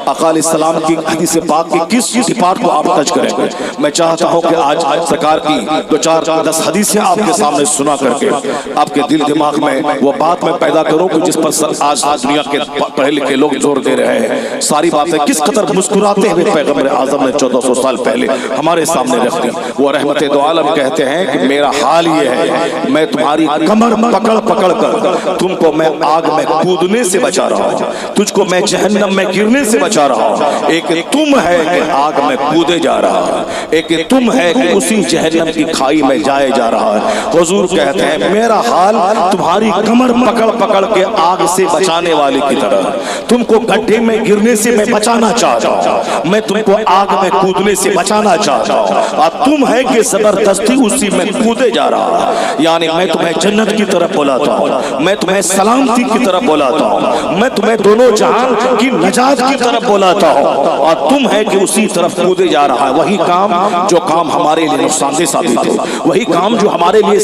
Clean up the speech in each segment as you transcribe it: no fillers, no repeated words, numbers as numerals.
آقا علیہ السلام کی حدیث پاک کی کس ڈپارٹ کو آپ ٹچ کریں گے؟ میں چاہتا ہوں کہ آج سرکار کی 2-4-10 حدیثیں آپ کے سامنے سنا کر کے آپ کے دل دماغ میں وہ بات میں پیدا کروں کہ جس پر آج دنیا کے پڑھے لکھے لوگ زور دے رہے ہیں. ساری باتیں کس قدر مسکراتے ہوئے پیغمبر اعظم نے 1400 سال پہلے ہمارے سامنے رکھ دی. وہ رحمت دو عالم کہتے ہیں کہ میرا حال یہ ہے میں تمہاری کمر پکڑ پکڑ کر تم کو میں آگ میں کودنے سے بچا رہا ہوں, تجھ کو میں جہنم میں گرنے سے بچا رہا ہوں. ایک تم ہے کہ آگ میں کودے جا رہا ہے, ایک تم ہے کہ اسی جہنم کی کھائی میں جائے جا رہا ہے. حضور کہتے ہیں میرا حال تمہاری کمر پکڑ پکڑ کے آگ سے بچانے والے کی طرح, تم کو گڈھے میں گرنے سے میں بچانا چاہتا ہوں, میں تم کو آگ میں کودنے سے بچانا چاہتا ہوں, اور تم ہے کہ زبردستی اسی میں کودے جا رہا ہے. یعنی میں تمہیں جنت کی طرف بلاتا ہوں, میں تمہیں سلامتی کی طرف بلاتا ہوں, میں تمہیں دونوں جہان کی نجات کی طرف بلاتا ہوں, اور تم ہے کہ اسی طرف کودے جا رہا ہے. وہی کام جو کام ہمارے لیے نقصان دہ ثابت ہو, وہی کام جو ہمارے لیے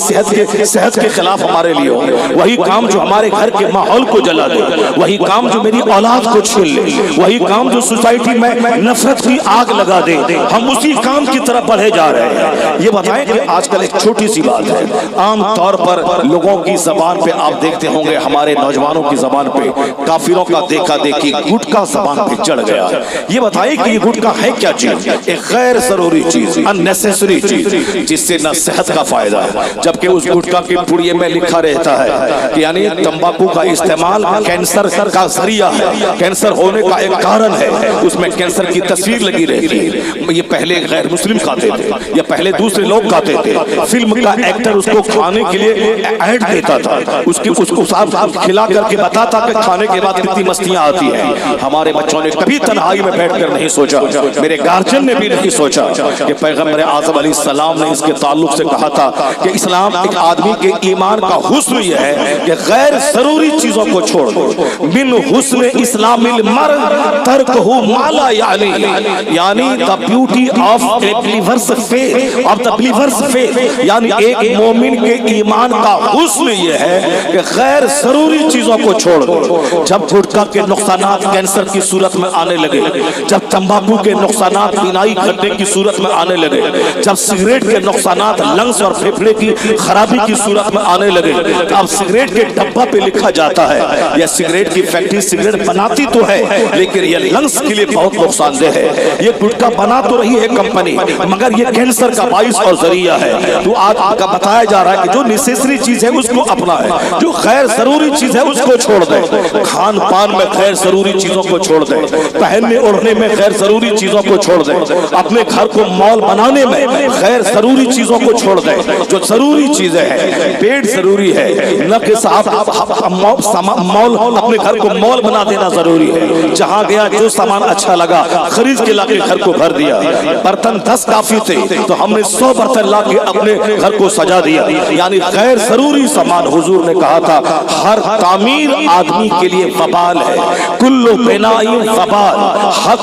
صحت کے خلاف ہمارے لیے ہو, وہی کام جو ہمارے گھر کے ماحول کو جلا دے, وہی کام جو میری اولاد کو چھین لے, وہی کام جو سوسائٹی میں نفرت کی آگ لگا دے, ہم اسی کام کی طرف بڑھے جا رہے ہیں. یہ بتائیں کہ آج کل ایک چھوٹی سی بات ہے, عام طور پر لوگوں کی زبان پہ آپ دیکھتے ہوں گے, ہمارے نوجوانوں کی زبان پہ کافروں کا دیکھا دیکھی گٹکا زبان پہ چڑھ گیا. یہ بتائیں کہ یہ گٹکا ہے کیا چیز؟ ایک غیر ضروری چیز, اننیسیسری چیز, جس سے نہ صحت کا فائدہ ہے, جبکہ اس گٹکا کی پڑیے میں لکھا رہتا ہے کہ یعنی تمباکو کا استعمال کینسر کا ذریعہ ہے, کینسر ہونے کا ایک کارن ہے. اس میں کینسر کی تصویر لگی رہتی ہے. یہ پہلے غیر مسلم کھاتے تھے, یا پہلے دوسرے لوگ کھاتے تھے. فلم کا ایکٹر اس کو کھانے کے لیے ایڈ دیتا تھا, اس کو صاحب کھلا کر کے بتاتا کہ کھانے کے بعد کتنی مستیاں آتی ہیں. ہمارے بچوں نے کبھی تنہائی میں بیٹھ کر نہیں سوچا, میرے گارجن نے بھی نہیں سوچا کہ پیغمبر اعظم علیہ السلام نے اس کے تعلق سے کہا تھا کہ اسلام ایک آدمی کے ایمان کا حسن یہ ہے کہ غیر ضروری چیزوں کو چھوڑ دو. من حسن اسلام المرء ترکہ ما لا یعنی the beauty of a believer's faith, of the believer's faith, یعنی ایک مومن کے ایمان کا حسن یہ ہے کہ غیر ضروری چیزوں کو چھوڑ دو. جب گٹکا کے نقصانات کینسر کی صورت میں آنے لگے, جب تمباکو کے نقصانات بینائی گھٹنے کی صورت میں آنے لگے, جب سگریٹ کے نقصانات لنگس اور پھیپھڑے کی خرابی کی صورت میں آنے لگے, اب سگریٹ کے ڈبہ پہ لکھا جاتا ہے یہ سگریٹ کی فیکٹری سگریٹ بناتی تو ہے لیکن یہ لنگس کے لیے بہت نقصان دہ ہے. یہ گٹکا بنا تو رہی ہے کمپنی, مگر یہ کینسر کا باعث اور ذریعہ ہے. تو آج کا بتایا جا رہا ہے کہ جو نیسیسری چیز ہے اس کو اپنا ہے, جو غیر ضروری چیز ہے اس کو چھوڑ دے. کھان پان میں غیر ضروری چیزوں کو چھوڑ دے, پہننے اوڑھنے میں غیر ضروری چیزوں کو چھوڑ دے, اپنے گھر کو مال بنانے میں غیر ضروری چیزوں کو چھوڑ دے. جو ضروری چیزیں ہیں, پیٹ ضروری ہے, نہ کہ صاحب مال, اپنے گھر کو مال بنا دینا ضروری ہے. جہاں گیا جو سامان اچھا لگا خرید کے لا کے گھر کو بھر دیا. برتن 10 کافی تھے تو ہم نے 100 برتن لا کے اپنے گھر کو سجا دیا. یعنی غیر ضروری سامان. حضور نے کہا تھا ہر تعمیر آدمی کے لیے وبال ہے, کل بنائن وبال,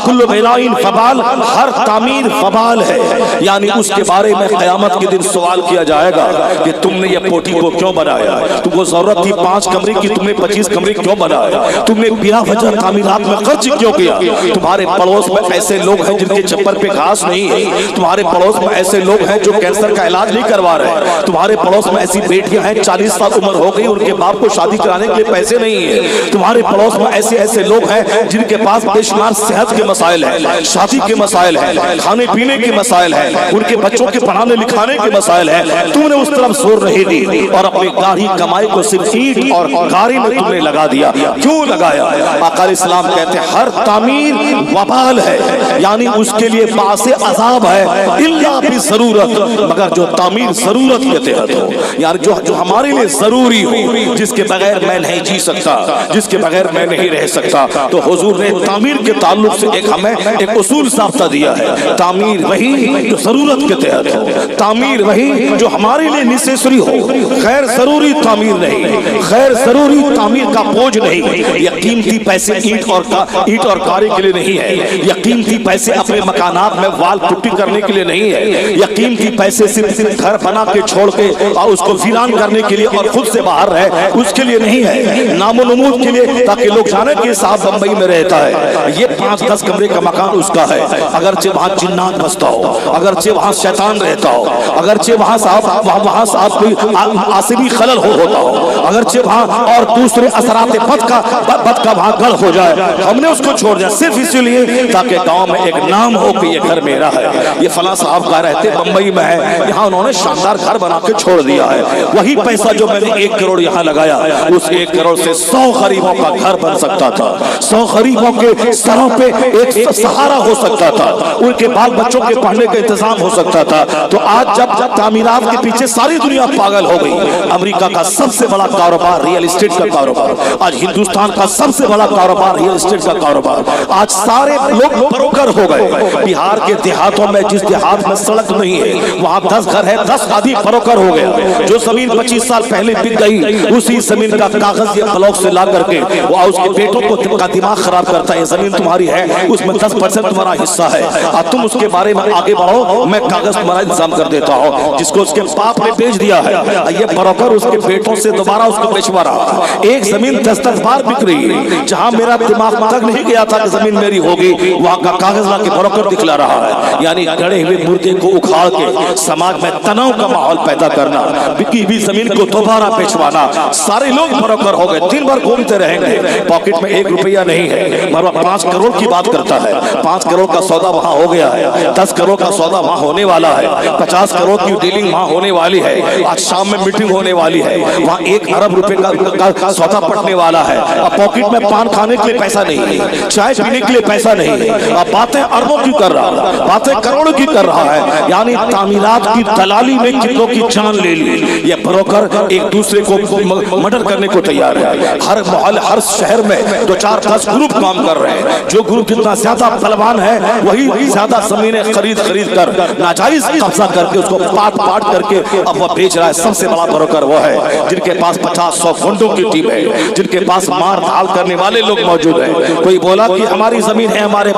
کل بنائن وبال, ہر تعمیر وبال ہے. یعنی اس کے بارے میں قیامت کے دن سوال کیا جائے گا کہ تم نے یہ کوٹھی کو کیوں بنایا, تم کو ضرورت تھی 5 کمرے کی, تم نے 25 کمرے کیوں بنایا, تم نے بلا وجہ تعمیرات میں خرچ کیوں کیا. تمہارے پڑوس میں ایسے لوگ ہیں جن کے چپر پہ گھاس نہیں ہے, تمہارے پڑوس میں ایسے لوگ ہیں جو کینسر کا علاج نہیں کروا رہے, تمہارے پڑوس میں ایسی بیٹیاں ہیں 40 سال عمر ہو گئی ان کے باپ کو شادی کرانے کے لیے پیسے نہیں ہیں, تمہارے پڑوس میں ایسے لوگ ہیں جن کے پاس بے شمار صحت کے مسائل ہیں, شادی کے مسائل ہیں, کھانے پینے کے مسائل ہیں, ان کے بچوں کے پڑھانے لکھانے کے مسائل ہیں. تم نے اس طرف زور نہیں دی اور اپنی گاڑی کمائی کو صرف اینٹ اور گاڑی میں تم نے لگا دیا. کیوں لگایا؟ آقا علیہ السلام کہتے ہیں ہر تعمیر وبال ہے, یعنی اس کے لیے باعث عذاب ہے, الا بضرورت, مگر جو تعمیر ضرورت کے تحت ہو, یعنی جو ہمارے لیے ضروری ہو, جس کے بغیر میں نہیں جی سکتا, جس کے بغیر میں نہیں رہ سکتا. تو حضور نے تعمیر کے تعلق سے ہمیں ایک اصول ضابطہ دیا ہے, تعمیر وہی جو ضرورت کے تحت ہو, تعمیر وہی جو ہمارے لیے نیسیسری ہو, غیر ضروری تعمیر نہیں, غیر ضروری تعمیر کا بوجھ نہیں. یہ قیمتی پیسے اینٹ اور کاری کے لیے نہیں ہے, یہ قیمتی پیسے اپنے مکانات میں وال پٹی کرنے کے لیے نہیں ہے, یہ قیمتی پیسے صرف گھر بنا کے چھوڑ کے اور اس کو ویران کرنے کے لیے اور خود سے باہر رہے اس کے لیے نہیں ہے, نام و نمود کے لیے تاکہ لوگ جانے کہ صاحب بمبئی میں رہتا ہے, یہ 5-10 کمرے کا مکان اس کا ہے، اگرچہ وہاں جنات بستا ہو، اگرچہ وہاں شیطان رہتا ہو، اگرچہ وہاں صاحب کوئی عصبی خلل ہوتا ہو، اگرچہ وہاں اور دوسرے اثرات بد کا وہاں گھر ہو جائے، ہم نے اس کو چھوڑ دیا صرف اسی لیے تاکہ گاؤں میں ایک نام ہو کہ یہ گھر میرا ہے، یہ فلاں صاحب کا رہتے بمبئی میں ہے، یہاں انہوں نے شاندار گھر بنا کے چھوڑ دیا ہے۔ وہی پیسہ جو میں نے 1 کروڑ یہاں لگایا، اس 1 کروڑ سے 100 غریبوں کا گھر بن سکتا تھا، 100 غریبوں کے سروں پہ ایک سہارا ہو سکتا تھا، ان کے بال بچوں کے پڑھنے کا انتظام ہو سکتا تھا۔ تو آج جب تعمیرات کے پیچھے ساری دنیا پاگل ہو گئی، امریکہ کا سب سے بڑا کاروبار ریئل اسٹیٹ کا کاروبار، آج ہندوستان کا سب سے بڑا کاروبار ریئل اسٹیٹ کا کاروبار، آج سارے لوگ بروکر ہو گئے۔ بہار کے دیہاتوں میں جس دیہات میں سڑک نہیں ہے وہاں 10 گھر ہے، 10 آدمی بروکر ہو گیا۔ جو زمین 25 سال پہلے بک گئی اسی زمین کا کاغذ یا بلاک سے لا کر کے وہ اس کے بیٹوں کو دماغ خراب کرتا ہے، زمین تمہاری ہے، اس میں 10% تمہارا حصہ ہے، اب تم اس کے بارے میں آگے بڑھو، میں کاغذ تمہارا انتظام کر دیتا ہوں۔ جس کو اس کے باپ نے بیچ دیا ہے، یہ بروکر اس کے بیٹوں سے دوبارہ اس کو بیچوا رہا ہے۔ ایک زمین 10 بار بک رہی ہے، جہاں میرا دماغ تک نہیں گیا تھا کہ زمین میری ہوگی، وہاں کا کاغذ لا کے بروکر دکھلا رہا ہے۔ یعنی گڑے ہوئے مردے کو اکھاڑ کے سماج میں تناؤ کا ماحول پیدا کرنا، بکی ہوئی زمین کو دوبارہ بیچوانا، سارے لوگ بروکر ہو گئے، دن بھر گھومتے رہیں گے، پاکٹ میں 1 روپیہ نہیں ہے، مگر 5 کروڑ کی بات کرتا ہے، 5 کروڑ کا سودا وہاں ہو گیا ہے، 10 کروڑ کا سودا وہاں ہونے والا ہے، 50 کروڑ کی ڈیلنگ وہاں ہونے والی ہے، آج شام میں میٹنگ ہونے والی ہے، وہاں 1 ارب روپے کا سودا پڑنے والا ہے۔ اب پاکٹ میں پان کھانے کے لیے پیسہ نہیں ہے، چائے پینے کے لیے پیسہ نہیں ہے، اب باتیں اربوں کی کر رہا ہے، باتیں کروڑوں کی کر رہا ہے۔ یعنی تعمیرات کی دلالی میں کتنوں کی جان لے لی، یہ بروکر ایک دوسرے کو مرڈر کرنے کو تیار ہے۔ ہر محلے ہر شہر میں 2-4-10 گروپ کام کر رہے ہیں، جو گروپ جتنا زیادہ بلوان ہے وہی زیادہ زمینیں خرید کر ناجائز قبضہ کر کے اس کو پاٹ کر کے اب وہ بیچ رہا ہے۔ سب سے بڑا بروکر وہ ہے جن کے پاس 50-100 گنڈوں کی ٹیم ہے، جن کے پاس مار دھال کرنے والے لوگ موجود ہیں۔ کوئی بولا کہ ہماری زمین ہے، ہمارے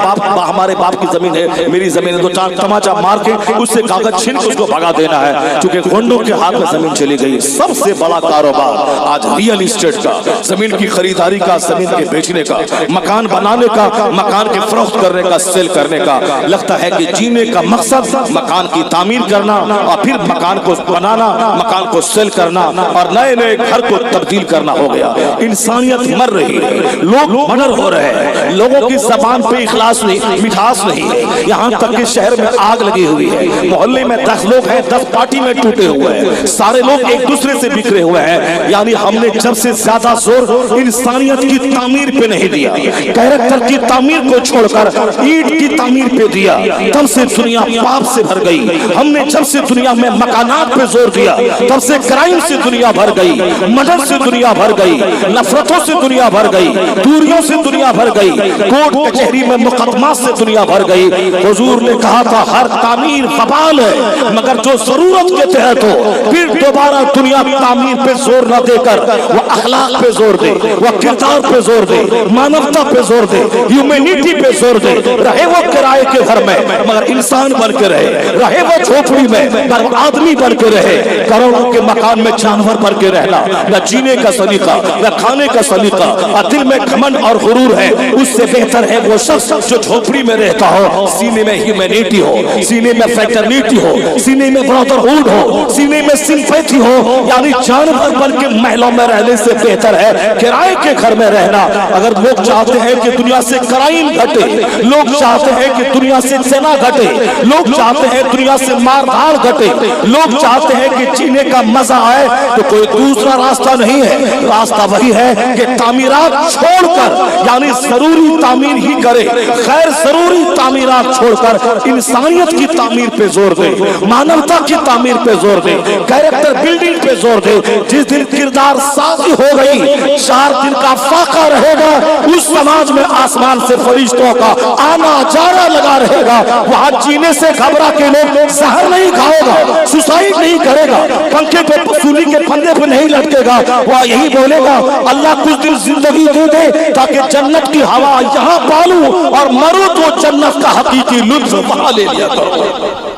باپ کی زمین ہے، میری زمین ہے، 2-4 تماچا مار کے اس سے کاغذ چھین کے اس کو بھگا دینا ہے، چونکہ گنڈوں کے ہاتھ میں زمین چلی گئی۔ سب سے بڑا کاروبار آج ریئل اسٹیٹ کا، زمین کی خریداری کا، زمین کے بیچنے کا، مکان بنانے کا، مکان کے فروخت کرنے کا، سیل کرنے کا۔ لگتا ہے کہ جینے کا مقصد مکان کی تعمیر کرنا اور پھر مکان کو بنانا، مکان کو سیل کرنا اور نئے گھر کو تبدیل کرنا ہو گیا۔ انسانیت مر رہی ہے، لوگ مرڈر ہو رہے ہیں، لوگوں کی زبان پہ اخلاص نہیں، مٹھاس نہیں ہے، یہاں تک کہ شہر میں آگ لگی ہوئی ہے، محلے میں 10 لوگ ہیں، 10 پارٹی میں ٹوٹے ہوئے ہیں، سارے لوگ ایک دوسرے سے بکھرے ہوئے ہیں۔ یعنی ہم نے جب سے زیادہ زور انسانیت کی تعمیر پہ نہیں دیا، کیریکٹر کی تعمیر کو چھوڑ کر اینٹ کی تعمیر پہ دیا، تب سے دنیا پاپ سے بھر گئی۔ ہم نے جب سے دنیا میں مکانات پہ زور دیا تب سے کرائم سے دنیا بھر گئی، مرڈر سے دنیا بھر گئی، نفرتوں سے دنیا بھر گئی، دوریوں سے دنیا بھر گئی، کورٹ کچہری میں مقدمات سے دنیا بھر گئی۔ حضور نے کہا تھا ہر تعمیر وبال ہے، مگر جو ضرورت کے تحت ہو، پھر دوبارہ دنیا تعمیر پہ زور نہ دے کر وہ اخلاق پہ زور دے، وہ کردار پہ زور دے، مانوتا پہ زور دے، ہیومینٹی پہ زور دے۔ رہے وہ کرائے کے گھر میں مگر انسان بن کے رہے وہ جھوپڑی میں مگر آدمی بن کے رہے۔ کروڑوں کے مکان میں جانور بن کے رہنا نہ جینے کا سلیقہ نہ کھانے کا سلیقہ، اور دل میں گھمنڈ اور غرور ہے، اس سے بہتر ہے وہ شخص جو جھوپڑی میں رہتا ہو، سینے میں ہیومینٹی ہو، سینے میں فریٹرنیٹی ہو، سینے میں برادرہوڈ ہو، سینے میں سمپیتھی ہو۔ یعنی جانور بن کے محلوں میں رہنے سے بہتر ہے کرائے کے گھر میں رہنا۔ اگر لوگ چاہتے ہیں کہ دنیا سے کرائم گھٹے، لوگ چاہتے ہیں کہ دنیا سے زنا گھٹے، لوگ چاہتے ہیں دنیا سے مار دھاڑ گھٹے، لوگ چاہتے ہیں کہ جینے کا مزہ آئے، تو کوئی دوسرا راستہ نہیں ہے، راستہ وہی ہے کہ تعمیرات چھوڑ کر، یعنی ضروری تعمیر ہی کرے، غیر ضروری تعمیرات چھوڑ کر انسانیت کی تعمیر پہ زور دے، مانوتا کی تعمیر پہ زور دے، کیریکٹر بلڈنگ پہ زور دے۔ جس دن کردار سازی ہو گئی، 4 دن کا فاقہ رہے گا، اس سماج میں آسمان سے فرشتوں کا آنا جانا لگا رہے گا۔ وہاں جینے سے گھبرا کے لوگ زہر نہیں کھائے گا، سوسائڈ نہیں کرے گا، پنکھے پہ سولی کے پھندے پہ نہیں لٹکے گا، وہ یہی بولے گا اللہ کچھ دن زندگی دے دے تاکہ جنت کی ہوا یہاں پالوں اور مروں تو جنت کا حقیقی لطف وہاں لے لیا کرو۔